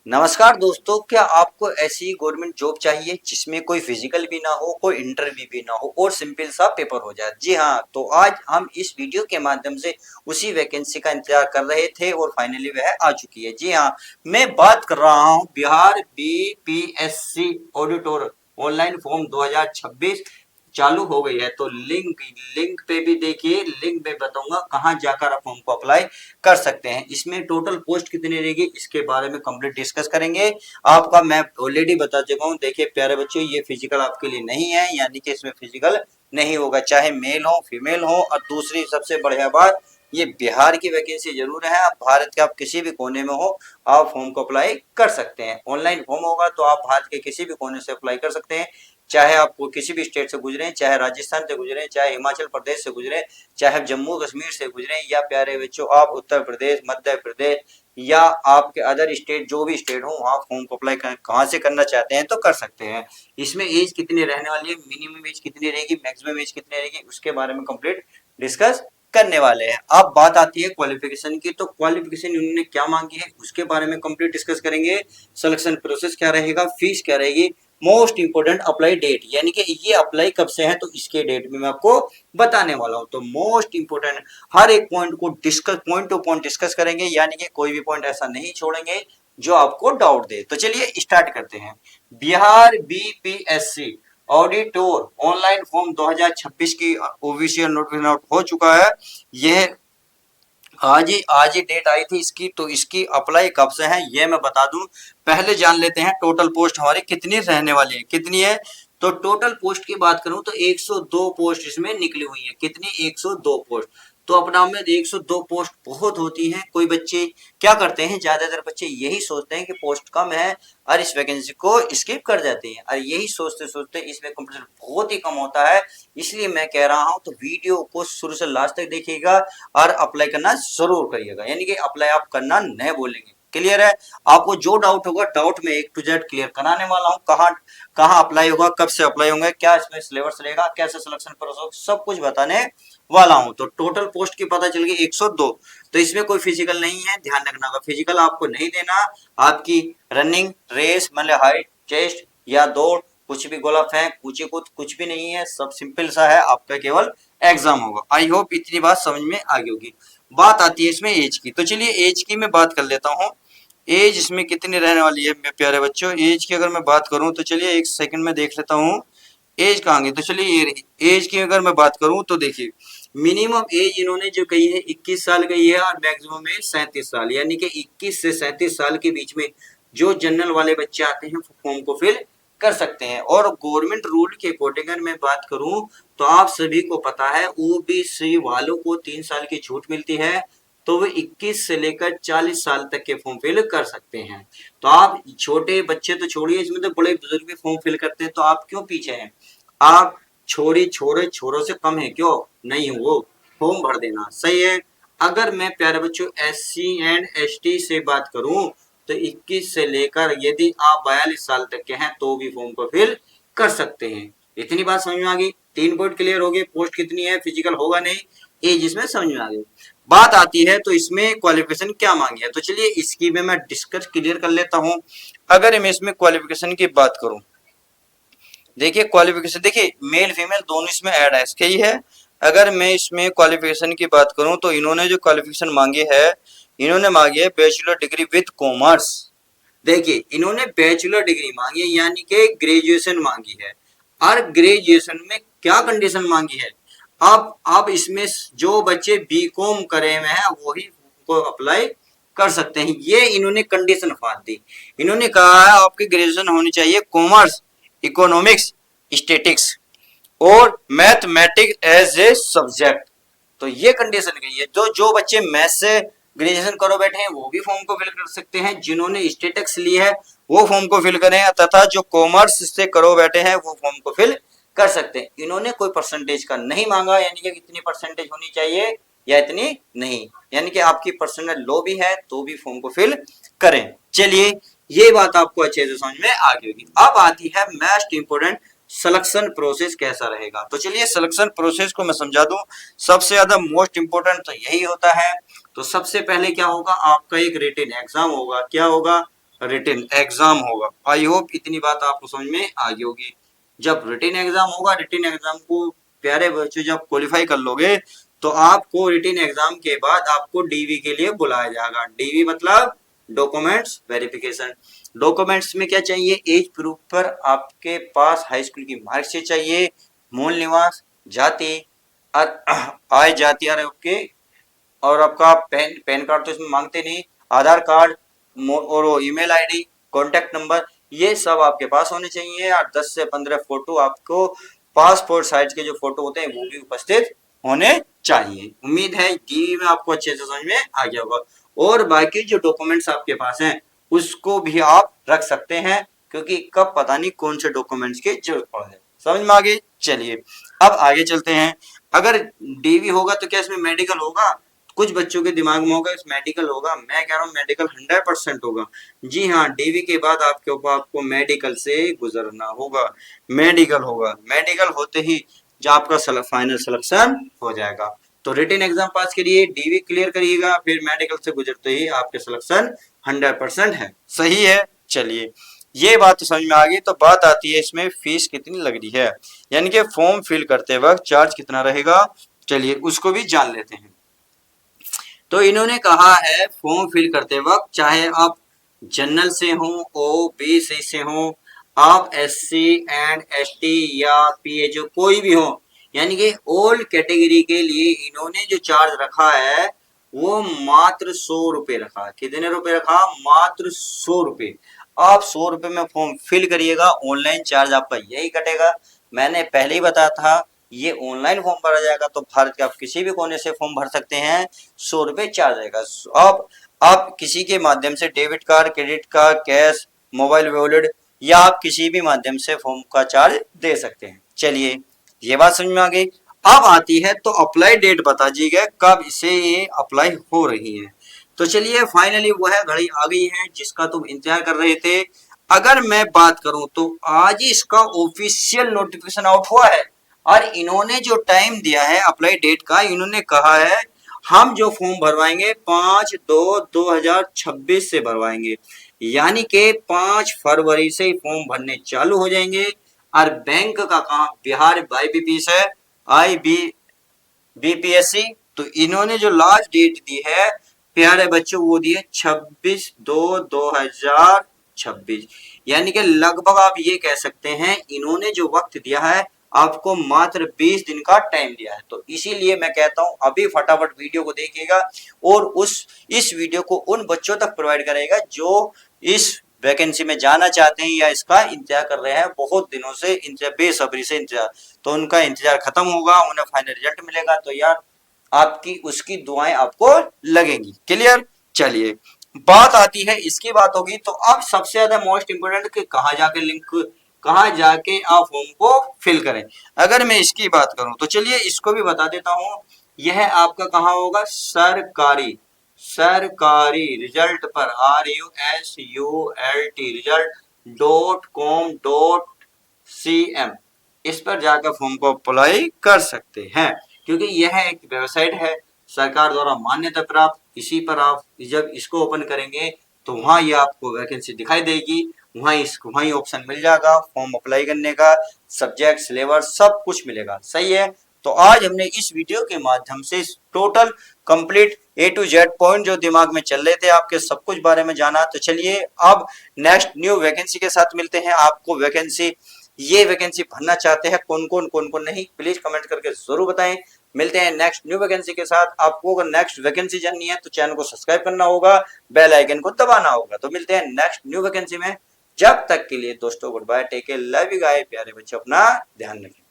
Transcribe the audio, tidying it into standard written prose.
नमस्कार दोस्तों, क्या आपको ऐसी गवर्नमेंट जॉब चाहिए जिसमें कोई फिजिकल भी ना हो, कोई इंटरव्यू भी ना हो और सिंपल सा पेपर हो जाए? जी हाँ, तो आज हम इस वीडियो के माध्यम से उसी वैकेंसी का इंतजार कर रहे थे और फाइनली वह आ चुकी है। जी हाँ, मैं बात कर रहा हूँ Bihar BPSC auditor online form 2026 चालू हो गई है। तो लिंक लिंक पे भी देखिए, लिंक में बताऊंगा कहाँ जाकर आप फॉर्म को अप्लाई कर सकते हैं। इसमें टोटल पोस्ट कितनी रहेगी इसके बारे में कंप्लीट डिस्कस करेंगे। आपका मैं ऑलरेडी बता चुका हूँ। देखिए प्यारे बच्चों, ये फिजिकल आपके लिए नहीं है, यानी कि इसमें फिजिकल नहीं होगा, चाहे मेल हो फीमेल हो। और दूसरी सबसे बढ़िया बात, ये बिहार की वैकेंसी जरूर है। आप भारत के आप किसी भी कोने में हो, आप फॉर्म को अप्लाई कर सकते हैं। ऑनलाइन फॉर्म होगा तो आप भारत के किसी भी कोने से अप्लाई कर सकते हैं, चाहे आप किसी भी स्टेट से गुजरे, चाहे राजस्थान से गुजरे, चाहे हिमाचल प्रदेश से गुजरे, चाहे आप जम्मू कश्मीर से गुजरे, या प्यारे बच्चों आप उत्तर प्रदेश, मध्य प्रदेश या आपके अदर स्टेट, जो भी स्टेट हो वहाँ फॉर्म को अप्लाई कहाँ से करना चाहते हैं तो कर सकते हैं। इसमें एज कितनी रहने वाली है, मिनिमम एज कितनी रहेगी, मैक्सिमम एज कितनी रहेगी, उसके बारे में कंप्लीट डिस्कस करने वाले हैं। अब बात आती है क्वालिफिकेशन की, तो क्वालिफिकेशन उन्होंने क्या मांगी है उसके बारे में कंप्लीट डिस्कस करेंगे। सिलेक्शन प्रोसेस क्या रहेगा, फीस क्या रहेगी, मोस्ट इंपोर्टेंट अप्लाई डेट, यानी कि ये अप्लाई कब से है तो इसके डेट में मैं आपको बताने वाला हूं। तो मोस्ट इंपोर्टेंट हर एक पॉइंट को discuss, point two point discuss करेंगे, यानी कि कोई भी पॉइंट ऐसा नहीं छोड़ेंगे जो आपको डाउट दे। तो चलिए स्टार्ट करते हैं। Bihar BPSC auditor online form 2026 की ऑफिशियल नोटिफिकेशन आउट हो चुका है। यह आज ही डेट आई थी इसकी। तो इसकी अप्लाई कब से है ये मैं बता दूं। पहले जान लेते हैं टोटल पोस्ट हमारी कितनी रहने वाली है, कितनी है। तो टोटल पोस्ट की बात करूं तो 102 पोस्ट इसमें निकली हुई है। कितनी, 102 पोस्ट। तो अपना में 102 पोस्ट बहुत होती हैं। कोई बच्चे क्या करते हैं, ज्यादातर बच्चे यही सोचते हैं कि पोस्ट कम है और इस वैकेंसी को स्किप कर जाते हैं, और यही सोचते सोचते इसमें कंपटीशन बहुत ही कम होता है। इसलिए मैं कह रहा हूं तो वीडियो को शुरू से लास्ट तक देखिएगा और अप्लाई करना जरूर करिएगा, यानी कि अप्लाई आप करना नहीं बोलेंगे। क्लियर है? आपको जो डाउट होगा, डाउट में एक टू जेड क्लियर कराने वाला हूँ। कहाँ कहाँ अप्लाई होगा, कब से अप्लाई होंगे, क्या इसमें सिलेबस रहेगा, कैसे सिलेक्शन प्रोसेस, सब कुछ बताने वाला हूँ। तो टोटल पोस्ट की पता चल गई 102। तो इसमें कोई फिजिकल नहीं है, ध्यान रखना का फिजिकल आपको नहीं देना। आपकी रनिंग रेस मतलब हाइट, चेस्ट या दौड़, कुछ भी गोला फेंक, ऊंची कूद, कुछ भी नहीं है। सब सिंपल सा है, आपका केवल एग्जाम होगा। आई होप इतनी बात समझ में आ गई होगी। बात आती है इसमें एज की। तो चलिए एज की मैं बात कर लेता हूँ। एज इसमें कितनी रहने वाली है मेरे प्यारे बच्चों। एज की अगर मैं बात करूं तो चलिए एक सेकंड में देख लेता हूँ एज कहाँ गई। तो चलिए ये रही एज की। अगर मैं बात करूं तो देखिए मिनिमम एज इन्होंने जो कही है 21 साल कही है, और मैक्सिमम है 37 साल, यानी कि 21 से 37 साल के बीच में जो जनरल वाले बच्चे आते हैं फॉर्म को फिल कर सकते हैं। और गवर्नमेंट रूल के अकॉर्डिंग अगर मैं बात करूं तो आप सभी को पता है ओबीसी वालों को 3 साल की छूट मिलती है। तो वो 21 से लेकर 40 साल तक के फॉर्म फिल कर सकते हैं। तो आप छोटे बच्चे तो छोड़िए, इसमें तो बड़े बुजुर्ग भी फॉर्म फिल करते हैं, तो आप क्यों पीछे हैं? आप छोरों से कम है क्यों? नहीं हो, फॉर्म भर देना सही है। अगर मैं प्यारे बच्चों SC एंड ST से बात करूं तो 21 से लेकर यदि आप 42 साल तक के हैं तो भी फॉर्म को फिल कर सकते हैं। इतनी बात समझ में आ गई। 3 पॉइंट क्लियर हो गए। पोस्ट कितनी है, फिजिकल होगा नहीं, एज इसमें समझ में आ गई। बात आती है तो इसमें क्वालिफिकेशन क्या मांगी है। तो चलिए इसकी भी मैं डिस्कस क्लियर कर लेता हूं। अगर मैं इसमें क्वालिफिकेशन की बात करूं, देखिए क्वालिफिकेशन देखिए मेल फीमेल दोनों इसमें ऐड है, इसके ही है। अगर मैं इसमें क्वालिफिकेशन की बात करूं तो इन्होंने जो क्वालिफिकेशन मांगी है, इन्होंने मांगी है बैचलर डिग्री विद कॉमर्स। देखिए इन्होंने बैचलर डिग्री मांगी है, यानी कि ग्रेजुएशन मांगी है। और ग्रेजुएशन में क्या कंडीशन मांगी है, अब इसमें जो बच्चे बीकॉम करे हुए हैं वही को अप्लाई कर सकते हैं। ये इन्होंने कंडीशन फाड़ दी। इन्होंने कहा है आपकी ग्रेजुएशन होनी चाहिए कॉमर्स, इकोनॉमिक्स, स्टैटिक्स और मैथमेटिक्स एज ए सब्जेक्ट। तो ये कंडीशन गई है। जो बच्चे मैथ्स से ग्रेजुएशन करो बैठे हैं वो भी फॉर्म को फिल कर सकते हैं। जिन्होंने स्टैटिक्स ली है वो फॉर्म को फिल करें, तथा जो कॉमर्स से करो बैठे हैं वो फॉर्म को फिल कर सकते हैं। इन्होंने कोई परसेंटेज का नहीं मांगा, यानी कि इतनी परसेंटेज होनी चाहिए या इतनी नहीं, यानी कि आपकी परसेंटेज लो भी है तो भी फॉर्म को फिल करें। चलिए ये बात आपको अच्छे से समझ में आ गई होगी। अब आती है मोस्ट इंपोर्टेंट, सिलेक्शन प्रोसेस कैसा रहेगा। तो चलिए सिलेक्शन प्रोसेस को मैं समझा दूं। सबसे ज्यादा मोस्ट इंपोर्टेंट तो यही होता है। तो सबसे पहले क्या होगा, आपका एक रिटन एग्जाम होगा। क्या होगा? रिटन एग्जाम होगा। आई होप इतनी बात आपको समझ में आ गई होगी। जब रिटन एग्जाम होगा, रिटन एग्जाम को प्यारे बच्चों जब क्वालिफाई कर लोगे तो आपको रिटन एग्जाम के बाद आपको डीवी के लिए बुलाया जाएगा। डीवी मतलब डॉक्यूमेंट्स वेरिफिकेशन। डॉक्यूमेंट्स में क्या चाहिए? एज प्रूफ पर आपके पास हाई स्कूल की मार्कशीट चाहिए, मूल निवास, जाति, आय जाति ओके, और आपका पैन कार्ड तो इसमें मांगते नहीं, आधार कार्ड और ईमेल आईडी, कॉन्टेक्ट नंबर, ये सब आपके पास होने चाहिए। और 10 से 15 फोटो आपको पासपोर्ट साइज के जो फोटो होते हैं वो भी उपस्थित होने चाहिए। उम्मीद है डीवी में आपको अच्छे से समझ में आ गया होगा। और बाकी जो डॉक्यूमेंट्स आपके पास हैं उसको भी आप रख सकते हैं, क्योंकि कब पता नहीं कौन से डॉक्यूमेंट्स की जरूरत पड़ जाए। समझ में आ गई? चलिए अब आगे चलते हैं। अगर डीवी होगा तो क्या इसमें मेडिकल होगा? कुछ बच्चों के दिमाग में होगा इस मेडिकल होगा, मैं कह रहा हूँ मेडिकल 100% होगा। जी हाँ, डीवी के बाद आपके ऊपर आपको मेडिकल से गुजरना होगा। मेडिकल होगा, मेडिकल होते ही जो आपका फाइनल सिलेक्शन हो जाएगा। तो रिटन एग्जाम पास करिए, डीवी क्लियर करिएगा, फिर मेडिकल से गुजरते ही आपके सिलेक्शन 100% है। सही है। चलिए ये बात तो समझ में आ गई। तो बात आती है इसमें फीस कितनी लग रही है, यानी कि फॉर्म फिल करते वक्त चार्ज कितना रहेगा। चलिए उसको भी जान लेते हैं। तो इन्होंने कहा है फॉर्म फिल करते वक्त चाहे आप जनरल से हो, ओबीसी से हो, आप एससी एंड एसटी या पीएचओ कोई भी हो, यानी कि ऑल कैटेगरी के लिए इन्होंने जो चार्ज रखा है वो मात्र 100 रुपए रखा। कितने रुपए रखा? मात्र 100 रुपए। आप 100 रुपए में फॉर्म फिल करिएगा, ऑनलाइन चार्ज आपका यही कटेगा। मैंने पहले ही बताया था ये ऑनलाइन फॉर्म भरा जाएगा, तो भारत के आप किसी भी कोने से फॉर्म भर सकते हैं, 100 रुपए चार्ज आएगा। अब आप किसी के माध्यम से debit card, credit card, cash, mobile wallet या आप किसी भी माध्यम से फॉर्म का चार्ज दे सकते हैं। चलिए ये बात समझ में आ गई। अब आती है तो अप्लाई डेट बता दीजिएगा कब इसे ये अप्लाई हो रही है। तो चलिए फाइनली वो है घड़ी आ गई है जिसका तुम इंतजार कर रहे थे। अगर मैं बात करूं तो आज ही इसका ऑफिशियल नोटिफिकेशन आउट हुआ है, और इन्होंने जो टाइम दिया है अप्लाई डेट का, इन्होंने कहा है हम जो फॉर्म भरवाएंगे 5/2/2026 से भरवाएंगे, यानी कि 5 फरवरी से फॉर्म भरने चालू हो जाएंगे। और बैंक का काम बिहार IBPS है, IBPSC। तो इन्होंने जो लास्ट डेट दी है प्यारे बच्चों वो दी है 26/2/2026, यानी कि लगभग आप ये कह सकते हैं इन्होंने जो वक्त दिया है आपको मात्र 20 दिन का टाइम दिया है। तो इसीलिए मैं कहता हूं अभी फटाफट वीडियो को देखिएगा और इस वीडियो को उन बच्चों तक प्रोवाइड करेगा जो इस वैकेंसी में जाना चाहते हैं या इसका इंतजार कर रहे हैं, बहुत दिनों से इंतजार, बेसब्री से इंतजार। तो उनका इंतजार खत्म होगा, उन्हें फाइनल रिजल्ट मिलेगा, तो यार आपकी उसकी दुआएं आपको लगेंगी। क्लियर? चलिए बात आती है, इसकी बात होगी तो अब सबसे ज्यादा मोस्ट इंपोर्टेंट कि कहाँ जाके आप फॉर्म को फिल करें। अगर मैं इसकी बात करूं तो चलिए इसको भी बता देता हूं। यह आपका कहाँ होगा? सरकारी रिजल्ट पर RUSULT result.com.cm, इस पर जाकर फॉर्म को अप्लाई कर सकते हैं, क्योंकि यह एक वेबसाइट है सरकार द्वारा मान्यता प्राप्त। इसी पर आप जब इसको ओपन करेंगे तो वहां ये आपको वैकेंसी दिखाई देगी, वहीं ऑप्शन मिल जाएगा फॉर्म अप्लाई करने का, सब्जेक्ट, सिलेबस सब कुछ मिलेगा। सही है। तो आज हमने इस वीडियो के माध्यम से total complete A to Z point जो दिमाग में चल रहे थे आपके सब कुछ बारे में जाना। तो चलिए अब नेक्स्ट न्यू वैकेंसी के साथ मिलते हैं। आपको ये वैकेंसी भरना चाहते हैं कौन कौन नहीं, प्लीज कमेंट करके जरूर बताएं। मिलते हैं नेक्स्ट न्यू वैकेंसी के साथ। आपको अगर नेक्स्ट वैकेंसी जाननी है तो चैनल को सब्सक्राइब करना होगा, बेल आइकन को दबाना होगा। तो मिलते हैं नेक्स्ट न्यू वैकेंसी में। जब तक के लिए दोस्तों good bye, take care, love you guys. प्यारे बच्चों अपना ध्यान रखें।